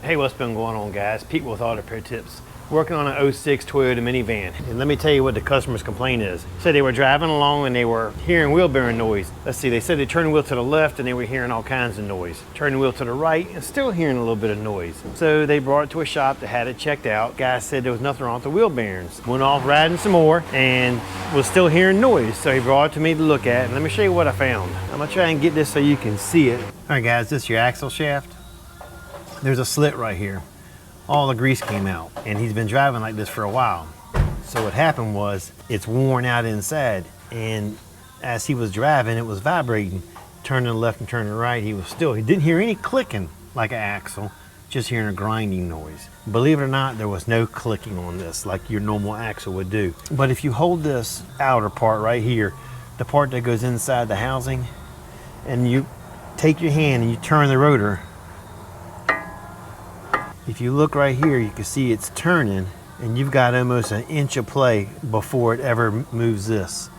Hey, what's been going on, guys? Pete with Auto Repair Tips. Working on an 06 Toyota minivan. And let me tell you what the customer's complaint is. Said they were driving along and they were hearing wheel bearing noise. Let's see, they said they turned the wheel to the left and they were hearing all kinds of noise. Turned the wheel to the right and still hearing a little bit of noise. So they brought it to a shop that had it checked out. Guy said there was nothing wrong with the wheel bearings. Went off riding some more and was still hearing noise. So he brought it to me to look at. And let me show you what I found. I'm gonna try and get this so you can see it. All right, guys, this is your axle shaft. There's a slit right here. All the grease came out, and he's been driving like this for a while. So what happened was it's worn out inside, and as he was driving, it was vibrating, turning left and turning right. He didn't hear any clicking like an axle, just hearing a grinding noise. Believe it or not, there was no clicking on this like your normal axle would do. But if you hold this outer part right here, the part that goes inside the housing, and you take your hand and you turn the rotor, if you look right here, you can see it's turning, and you've got almost an inch of play before it ever moves this.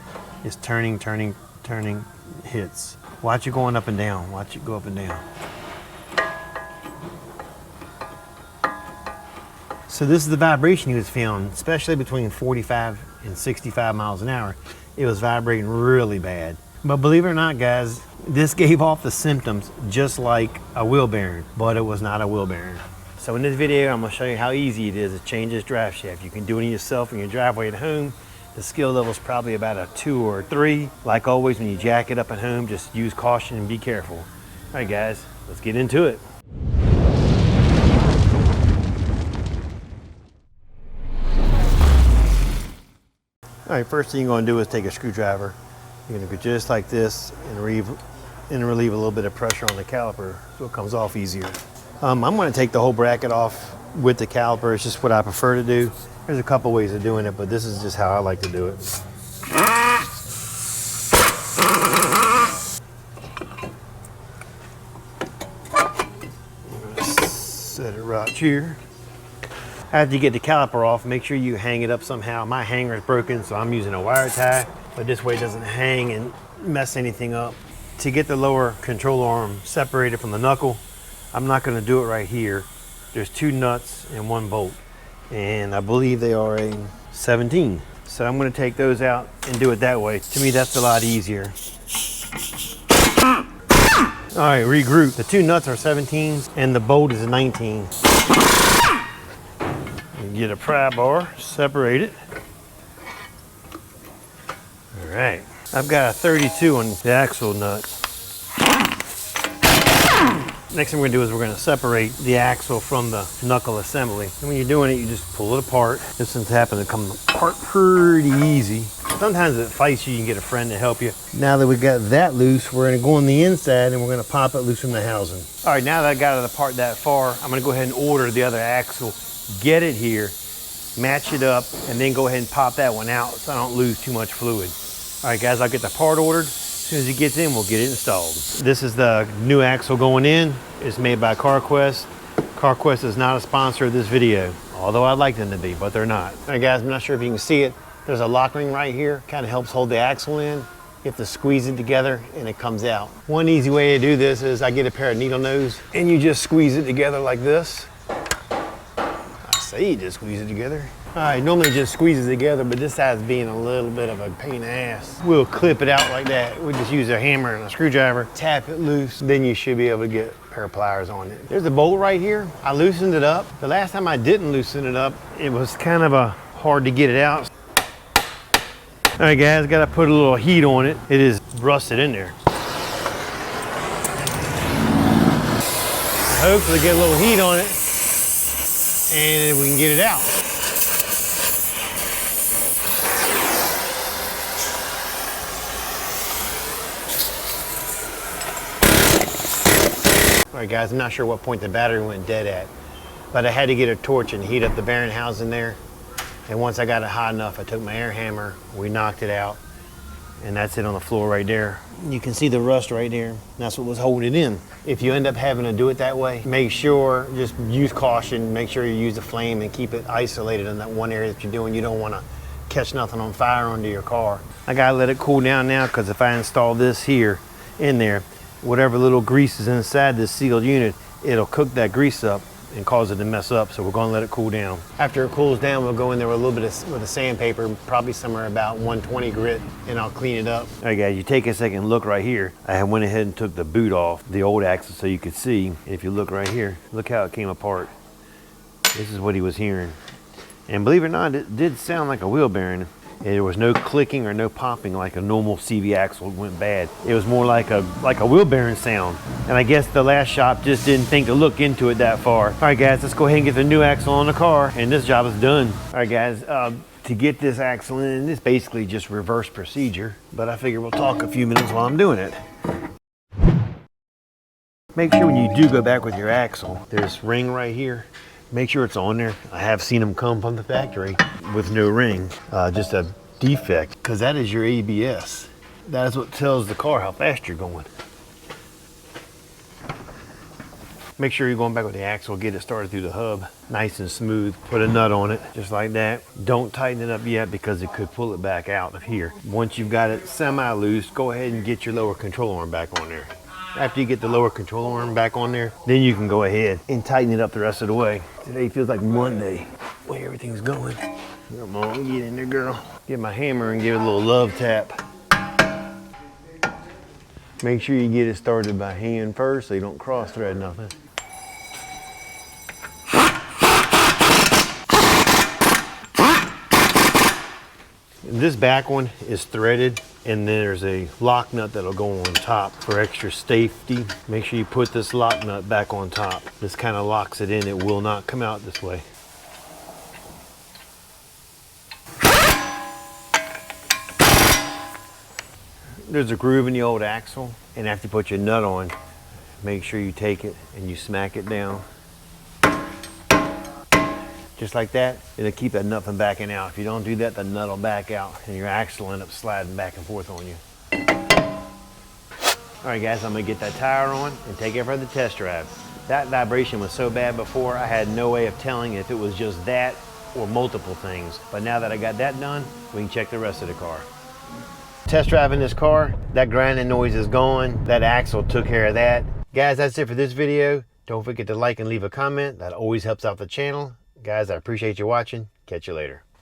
It's turning, turning, turning, hits. Watch it going up and down. Watch it go up and down. So this is the vibration he was feeling, especially between 45 and 65 miles an hour. It was vibrating really bad. But believe it or not, guys, this gave off the symptoms just like a wheel bearing, but it was not a wheel bearing. So in this video, I'm gonna show you how easy it is to change this drive shaft. You can do it yourself in your driveway at home. The skill level is probably about a 2 or 3. Like always, when you jack it up at home, just use caution and be careful. All right, guys, let's get into it. All right, first thing you're gonna do is take a screwdriver. You're gonna go just like this and relieve a little bit of pressure on the caliper so it comes off easier. I'm going to take the whole bracket off with the caliper. It's just what I prefer to do. There's a couple ways of doing it, but this is just how I like to do it. Set it right here. After you get the caliper off, make sure you hang it up somehow. My hanger is broken, so I'm using a wire tie, but this way it doesn't hang and mess anything up. To get the lower control arm separated from the knuckle, I'm not going to do it right here. There's 2 nuts and 1 bolt, and I believe they are a 17. So I'm going to take those out and do it that way. To me, that's a lot easier. All right, regroup. The 2 nuts are 17s and the bolt is a 19. Get a pry bar, separate it. All right, I've got a 32 on the axle nut. Next thing we're gonna do is we're gonna separate the axle from the knuckle assembly. And when you're doing it, you just pull it apart. This one's happened to come apart pretty easy. Sometimes if it fights you, you can get a friend to help you. Now that we got that loose, we're gonna go on the inside and we're gonna pop it loose from the housing. All right, now that I got it apart that far, I'm gonna go ahead and order the other axle, get it here, match it up, and then go ahead and pop that one out so I don't lose too much fluid. All right, guys, I'll get the part ordered. As soon as it gets in, we'll get it installed. This is the new axle going in. It's made by CarQuest. CarQuest is not a sponsor of this video, although I'd like them to be, but they're not. All right, guys, I'm not sure if you can see it. There's a lock ring right here, kind of helps hold the axle in. You have to squeeze it together and it comes out. One easy way to do this is I get a pair of needle nose and you just squeeze it together like this. I say you just squeeze it together. All right, normally just squeeze it together, but this side's being a little bit of a pain in the ass. We'll clip it out like that. We just use a hammer and a screwdriver, tap it loose, then you should be able to get a pair of pliers on it. There's a bolt right here. I loosened it up. The last time I didn't loosen it up, it was kind of hard to get it out. All right, guys, gotta put a little heat on it. It is rusted in there. Hopefully get a little heat on it and we can get it out. All right, guys, I'm not sure what point the battery went dead at, but I had to get a torch and heat up the bearing housing there. And once I got it hot enough, I took my air hammer, we knocked it out, and that's it on the floor right there. You can see the rust right there. That's what was holding it in. If you end up having to do it that way, make sure, just use caution, make sure you use the flame and keep it isolated in that one area that you're doing. You don't want to catch nothing on fire under your car. I gotta let it cool down now, because if I install this here in there, whatever little grease is inside this sealed unit, it'll cook that grease up and cause it to mess up, so we're gonna let it cool down. After it cools down, we'll go in there with a little bit with a sandpaper, probably somewhere about 120 grit, and I'll clean it up. All right guys, you take a second look right here. I went ahead and took the boot off the old axle so you could see. And if you look right here, look how it came apart. This is what he was hearing. And believe it or not, it did sound like a wheel bearing. There was no clicking or no popping like a normal CV axle went bad. It was more like a wheel bearing sound. And I guess the last shop just didn't think to look into it that far. All right guys, let's go ahead and get the new axle on the car, and this job is done. All right guys, to get this axle in, it's basically just reverse procedure, but I figure we'll talk a few minutes while I'm doing it. Make sure when you do go back with your axle, there's this ring right here. Make sure it's on there. I have seen them come from the factory with no ring, just a defect, because that is your ABS. That is what tells the car how fast you're going. Make sure you're going back with the axle, get it started through the hub, nice and smooth. Put a nut on it, just like that. Don't tighten it up yet because it could pull it back out of here. Once you've got it semi-loose, go ahead and get your lower control arm back on there. After you get the lower control arm back on there, then you can go ahead and tighten it up the rest of the way. Today feels like Monday, the way everything's going. Come on, get in there, girl. Get my hammer and give it a little love tap. Make sure you get it started by hand first so you don't cross thread nothing. This back one is threaded, and then there's a lock nut that'll go on top for extra safety. Make sure you put this lock nut back on top. This kind of locks it in. It will not come out this way. There's a groove in the old axle, and after you put your nut on, make sure you take it and you smack it down. Just like that, it'll keep that nut from backing out. If you don't do that, the nut will back out and your axle will end up sliding back and forth on you. All right guys, I'm gonna get that tire on and take it for the test drive. That vibration was so bad before, I had no way of telling if it was just that or multiple things. But now that I got that done, we can check the rest of the car. Test driving this car, that grinding noise is gone. That axle took care of that. Guys, that's it for this video. Don't forget to like and leave a comment. That always helps out the channel. Guys, I appreciate you watching. Catch you later.